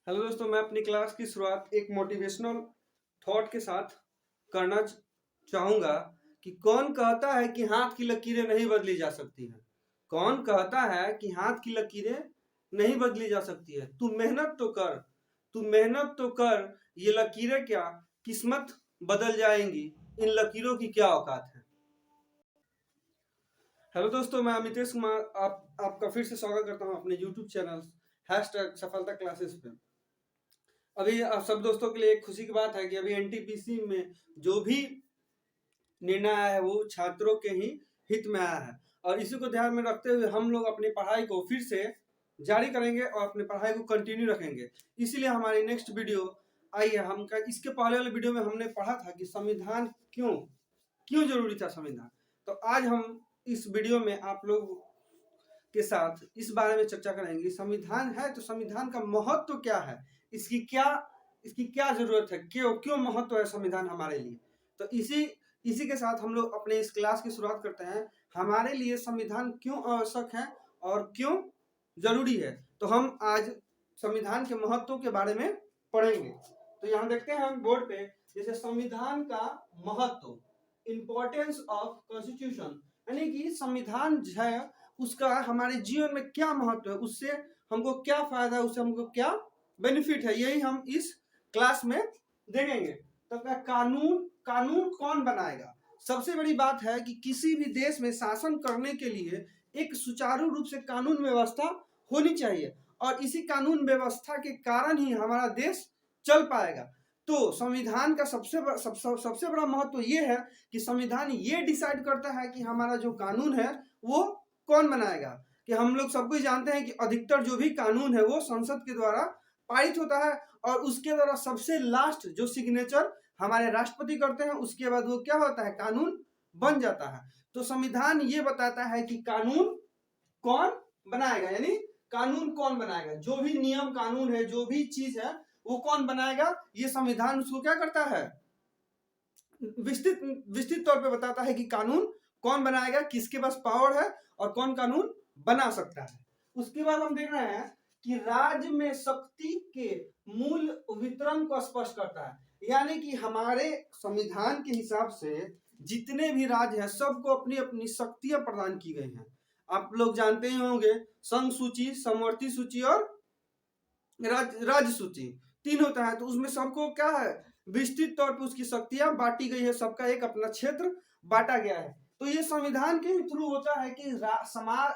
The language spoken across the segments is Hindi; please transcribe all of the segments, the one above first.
हेलो दोस्तों, मैं अपनी क्लास की शुरुआत एक मोटिवेशनल थॉट के साथ करना चाहूँगा कि कौन कहता है कि हाथ की लकीरें नहीं बदली जा सकती हैं। कौन कहता है कि हाथ की लकीरें नहीं बदली जा सकती है। तू मेहनत तो कर, तू मेहनत तो कर। ये लकीरें क्या किस्मत बदल जाएंगी, इन लकीरों की क्या औकात है। हेलो दोस्तों, मैं अमितेश कुमार आपका फिर से स्वागत करता हूँ अपने यूट्यूब चैनल #सफलता क्लासेस पे। अभी आप सब दोस्तों के लिए एक खुशी की बात है कि अभी एनटीपीसी में जो भी निर्णय आया है वो छात्रों के ही हित में आया है, और इसी को ध्यान में रखते हुए हम लोग अपनी पढ़ाई को फिर से जारी करेंगे और अपनी पढ़ाई को कंटिन्यू रखेंगे। इसीलिए हमारी नेक्स्ट वीडियो आई है। इसके पहले वाले वीडियो में हमने पढ़ा था कि संविधान क्यों क्यों जरूरी था संविधान। तो आज हम इस वीडियो में आप लोग के साथ इस बारे में चर्चा करेंगे। संविधान है तो संविधान का महत्व क्या है, इसकी क्या जरूरत है, क्यों क्यों महत्व है संविधान हमारे लिए। तो इसी के साथ हम लोग अपने इस क्लास की शुरुआत करते हैं। हमारे लिए संविधान क्यों आवश्यक है और क्यों जरूरी है। तो हम आज संविधान के महत्व के बारे में पढ़ेंगे। तो यहाँ देखते हैं हम बोर्ड पे, जैसे संविधान का महत्व, इंपॉर्टेंस ऑफ कॉन्स्टिट्यूशन, यानी कि संविधान है उसका हमारे जीवन में क्या महत्व है, उससे हमको क्या फायदा है, उससे हमको क्या बेनिफिट है, यही हम इस क्लास में देखेंगे। तो कानून कौन बनाएगा। सबसे बड़ी बात है कि किसी भी देश में शासन करने के लिए एक सुचारू रूप से कानून व्यवस्था होनी चाहिए, और इसी कानून व्यवस्था के कारण ही हमारा देश चल पाएगा। तो संविधान का सबसे बड़ा महत्व ये है कि संविधान ये डिसाइड करता है कि हमारा जो कानून है वो कौन बनाएगा। कि हम लोग सब कुछ जानते हैं कि अधिकतर जो भी कानून है वो संसद के द्वारा पारित होता है, और उसके द्वारा सबसे लास्ट जो सिग्नेचर हमारे राष्ट्रपति करते हैं, उसके बाद वो क्या होता है, कानून बन जाता है। तो संविधान ये बताता है कि कानून कौन बनाएगा, यानी कानून कौन बनाएगा, जो भी नियम कानून है, जो भी चीज है वो कौन बनाएगा। ये संविधान उसको क्या करता है, विस्तृत तौर पे बताता है कि कानून कौन बनाएगा, किसके पास पावर है और कौन कानून बना सकता है। उसके बाद हम देख रहे हैं कि राज्य में शक्ति के मूल वितरण को स्पष्ट करता है, यानी कि हमारे संविधान के हिसाब से जितने भी राज्य हैं सबको अपनी अपनी शक्तियां प्रदान की गई हैं। आप लोग जानते ही होंगे, संघ सूची, समवर्ती सूची और राज्य सूची तीन होता है। तो उसमें सबको क्या है, विस्तृत तौर पर उसकी शक्तियां बांटी गई है, सबका एक अपना क्षेत्र बांटा गया है। तो ये संविधान के थ्रू होता है कि समाज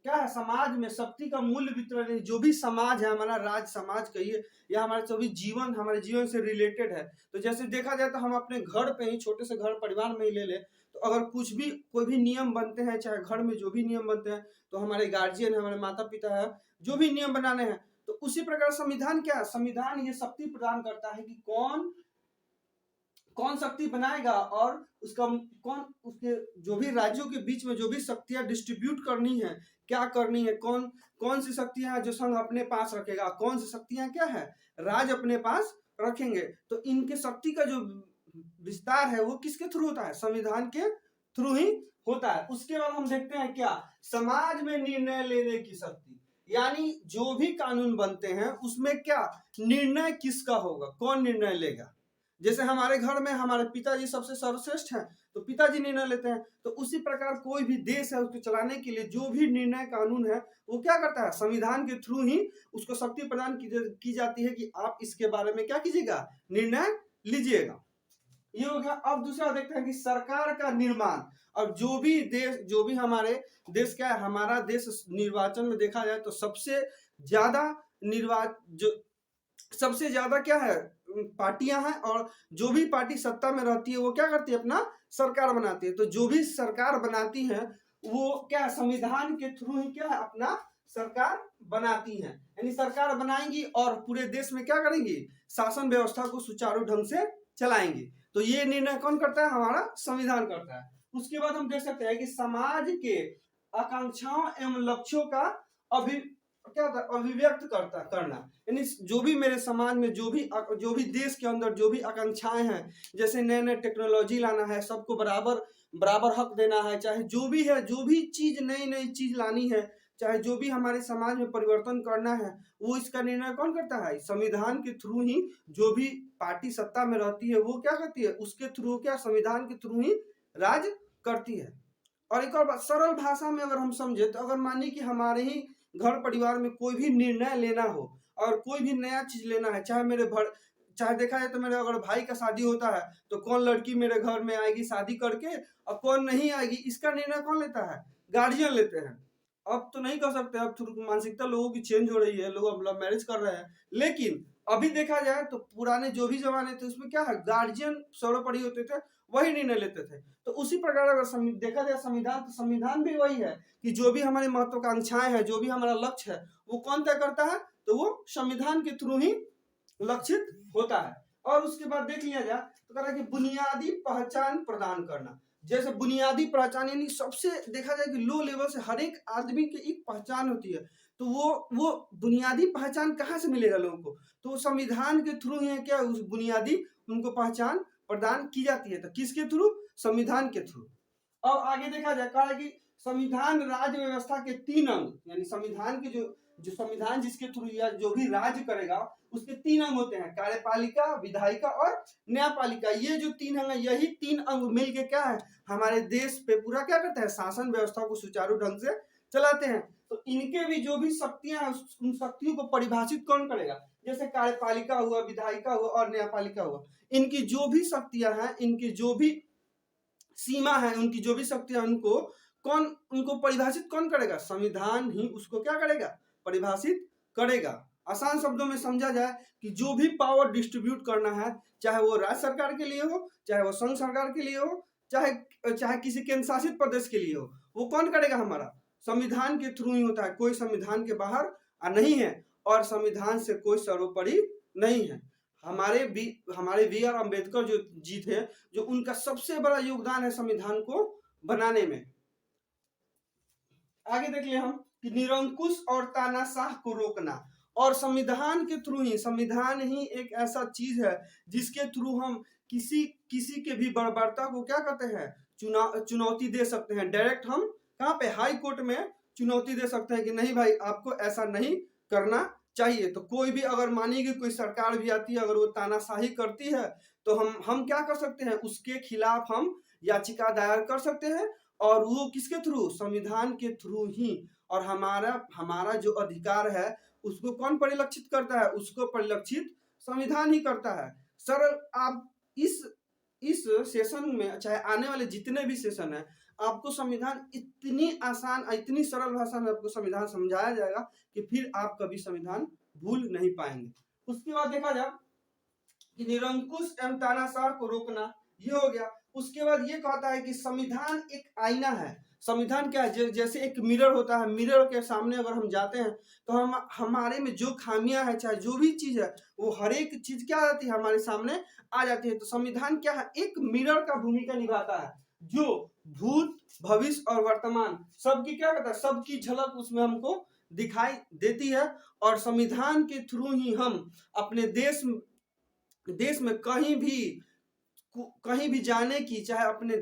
क्या है, समाज में शक्ति का मूल्य वितरण, जो भी समाज है हमारा, राज्य समाज कहिए या हमारे सभी जीवन, हमारे जीवन से रिलेटेड है। तो जैसे देखा जाए तो हम अपने घर पे ही, छोटे से घर परिवार में ही ले ले, तो अगर कुछ भी कोई भी नियम बनते हैं, चाहे घर में जो भी नियम बनते हैं, तो हमारे गार्जियन है, हमारे माता पिता है, जो भी नियम बनाने हैं, तो उसी प्रकार संविधान क्या है, संविधान ये शक्ति प्रदान करता है कि कौन कौन शक्ति बनाएगा, और उसका कौन, उसके जो भी राज्यों के बीच में जो भी शक्तियां डिस्ट्रीब्यूट करनी है, क्या करनी है, कौन कौन सी शक्तियां हैं जो संघ अपने पास रखेगा, कौन सी शक्तियां क्या है राज्य अपने पास रखेंगे। तो इनके शक्ति का जो विस्तार है वो किसके थ्रू होता है, संविधान के थ्रू ही होता है। उसके बाद हम देखते हैं क्या, समाज में निर्णय लेने की शक्ति, यानी जो भी कानून बनते हैं उसमें क्या निर्णय किसका होगा, कौन निर्णय लेगा। जैसे हमारे घर में हमारे पिताजी सबसे सर्वश्रेष्ठ हैं, तो पिताजी निर्णय लेते हैं। तो उसी प्रकार कोई भी देश है उसको चलाने के लिए जो भी निर्णय कानून है वो क्या करता है, संविधान के थ्रू ही उसको शक्ति प्रदान की जाती है कि आप इसके बारे में क्या कीजिएगा, निर्णय लीजिएगा। ये हो गया। अब दूसरा देखते हैं कि सरकार का निर्माण। अब जो भी देश, जो भी हमारे देश क्या है, हमारा देश निर्वाचन में देखा जाए तो सबसे ज्यादा क्या है, पार्टियां हैं, और जो भी पार्टी सत्ता में रहती है वो क्या करती है, अपना सरकार बनाती है। तो जो भी सरकार बनाती है वो क्या, संविधान के थ्रू ही क्या है, अपना सरकार बनाती है, यानी सरकार बनाएंगी और पूरे देश में क्या करेंगी, शासन व्यवस्था को सुचारू ढंग से चलाएंगी। तो ये निर्णय कौन करता है, हमारा संविधान करता है। उसके बाद हम देख सकते हैं कि समाज के आकांक्षाओं एवं लक्ष्यों का अभिव्यक्त करना, यानी जो भी मेरे समाज में जो भी देश के अंदर जो भी आकांक्षाएं हैं, जैसे नए नए टेक्नोलॉजी लाना है, सबको बराबर हक देना है, चाहे जो भी है, जो भी चीज नई नई चीज लानी है, चाहे जो भी हमारे समाज में परिवर्तन करना है, वो इसका निर्णय कौन करता है? संविधान के थ्रू ही। जो भी पार्टी सत्ता में रहती है वो क्या करती है? उसके थ्रू क्या, संविधान के थ्रू ही राज करती है। और एक और बात, सरल भाषा में अगर हम समझे तो अगर मानिए कि हमारे ही घर परिवार में कोई भी निर्णय लेना हो और कोई भी नया चीज लेना है, चाहे देखा जाए तो मेरे अगर भाई का शादी होता है तो कौन लड़की मेरे घर में आएगी शादी करके और कौन नहीं आएगी, इसका निर्णय कौन लेता है? गार्जियन लेते हैं। अब तो नहीं कर सकते, अब थोड़ी मानसिकता लोगों की चेंज हो रही है, लोग अब लव मैरिज कर रहे हैं। लेकिन अभी देखा जाए तो पुराने जो भी जमाने थे उसमें क्या है, गार्जियन सर्वोपरि होते थे, वही निर्णय लेते थे। तो उसी प्रकार अगर देखा जाए संविधान, तो संविधान भी वही है कि जो भी हमारी महत्वाकांक्षाएं हैं, जो भी हमारा लक्ष्य है, वो कौन तय करता है? तो वो संविधान के थ्रू ही लक्षित होता है। और उसके बाद देख लिया जाए तो कह रहा है कि बुनियादी पहचान प्रदान करना। जैसे बुनियादी पहचान यानी सबसे देखा जाए कि लो लेवल से हर एक आदमी की एक पहचान होती है, तो वो बुनियादी पहचान कहाँ से मिलेगा लोगों को? तो संविधान के थ्रू ही क्या उस बुनियादी उनको पहचान प्रदान की जाती है। तो किसके थ्रू? संविधान के थ्रू। अब आगे देखा जाए, कहा है कि संविधान राज्य व्यवस्था के 3 अंग, यानी संविधान के जो संविधान जिसके थ्रू या जो भी राज्य करेगा उसके 3 अंग होते हैं, कार्यपालिका, विधायिका और न्यायपालिका। ये जो 3 अंग है, यही 3 अंग मिलके क्या है, हमारे देश पे पूरा क्या करते हैं, शासन व्यवस्था को सुचारू ढंग से चलाते हैं। तो इनके भी जो भी शक्तियां हैं उन शक्तियों को परिभाषित कौन करेगा? जैसे कार्यपालिका हुआ, विधायिका हुआ और न्यायपालिका हुआ, इनकी जो भी शक्तियां हैं, इनकी जो भी सीमा है, उनकी जो भी शक्तियां, उनको परिभाषित कौन करेगा? संविधान ही उसको क्या करेगा? परिभाषित करेगा। आसान शब्दों में समझा जाए कि जो भी पावर डिस्ट्रीब्यूट करना है, चाहे वो राज्य सरकार के लिए हो, चाहे वो संघ सरकार के लिए हो, चाहे किसी केंद्र शासित प्रदेश के लिए हो, वो कौन करेगा? हमारा संविधान के थ्रू ही होता है। कोई संविधान के बाहर नहीं है और संविधान से कोई सर्वोपरि नहीं है। हमारे बी आर अम्बेडकर जो जी थे, जो उनका सबसे बड़ा योगदान है संविधान को बनाने में। आगे देख ले हम कि निरंकुश और तानाशाह को रोकना। और संविधान के थ्रू ही, संविधान ही एक ऐसा चीज है जिसके थ्रू हम किसी के भी बर्बरता को क्या करते हैं, चुनौती दे सकते हैं। डायरेक्ट हम कहाँ पे, हाई कोर्ट में चुनौती दे सकते हैं कि नहीं भाई आपको ऐसा नहीं करना चाहिए। तो कोई भी अगर मानिए कोई सरकार भी आती है, अगर वो तानाशाही करती है तो हम क्या कर सकते हैं, उसके खिलाफ हम याचिका दायर कर सकते हैं। और वो किसके थ्रू? संविधान के थ्रू ही। और हमारा जो अधिकार है उसको कौन परिलक्षित करता है? उसको परिलक्षित संविधान ही करता है। सरल, आप इस सेशन में, चाहे आने वाले जितने भी सेशन है, आपको संविधान इतनी आसान, इतनी सरल भाषा में आपको संविधान समझाया जाएगा कि फिर आप कभी संविधान भूल नहीं पाएंगे। उसके बाद देखा जाए कि निरंकुश एवं तानाशाह को रोकना, ये हो गया। उसके बाद ये कहता है कि संविधान एक आईना है। संविधान क्या है? जैसे एक मिरर होता है, मिरर के सामने अगर हम जाते हैं तो हमारे में जो खामियां है, चाहे जो भी चीज है, वो हर एक चीज क्या आ जाती है, हमारे सामने आ जाती है। तो संविधान क्या है? एक मिरर का भूमिका निभाता है, जो भूत, भविष्य और वर्तमान सबकी क्या करता है, सबकी झलक उसमें हमको दिखाई देती है। और संविधान के थ्रू ही हम अपने देश में कहीं भी जाने की, चाहे अपने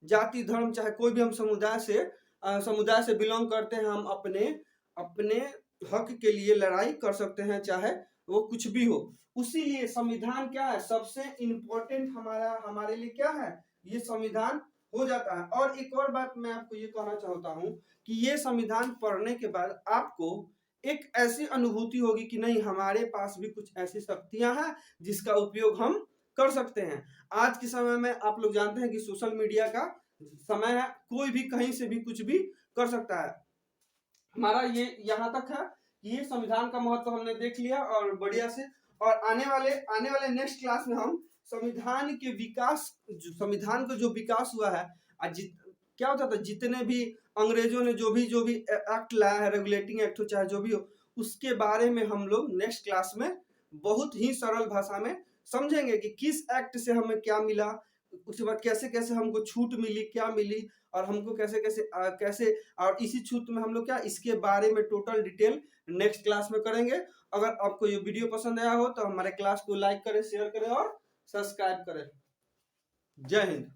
जाति धर्म, चाहे कोई भी हम समुदाय से बिलोंग करते हैं, हम अपने हक के लिए लड़ाई कर सकते हैं, चाहे वो कुछ भी हो। उसी लिए संविधान क्या है, सबसे इम्पोर्टेंट हमारे लिए क्या है, ये संविधान हो जाता है। और एक और बात मैं आपको ये कहना चाहता हूँ कि ये संविधान पढ़ने के बाद आपको एक ऐसी अनुभूति होगी कि नहीं, हमारे पास भी कुछ ऐसी शक्तियां हैं जिसका उपयोग हम कर सकते हैं। आज के समय में आप लोग जानते हैं कि सोशल मीडिया का समय है, कोई भी कहीं से भी कुछ भी कर सकता है। हमारा ये यहाँ तक है कि ये संविधान का महत्व हमने देख लिया और बढ़िया से। और आने वाले नेक्स्ट क्लास में हम संविधान के विकास, संविधान का जो विकास हुआ है, क्या होता था, जितने भी अंग्रेजों ने जो भी एक्ट लाया है, रेगुलेटिंग एक्ट हो चाहे जो भी हो, उसके बारे में हम लोग नेक्स्ट क्लास में बहुत ही सरल भाषा में समझेंगे कि किस एक्ट से हमें क्या मिला, उसके बाद कैसे कैसे हमको छूट मिली, क्या मिली, और हमको कैसे और इसी छूट में हम लोग क्या, इसके बारे में टोटल डिटेल नेक्स्ट क्लास में करेंगे। अगर आपको ये वीडियो पसंद आया हो तो हमारे क्लास को लाइक करें, शेयर करें और सब्सक्राइब करें। जय हिंद।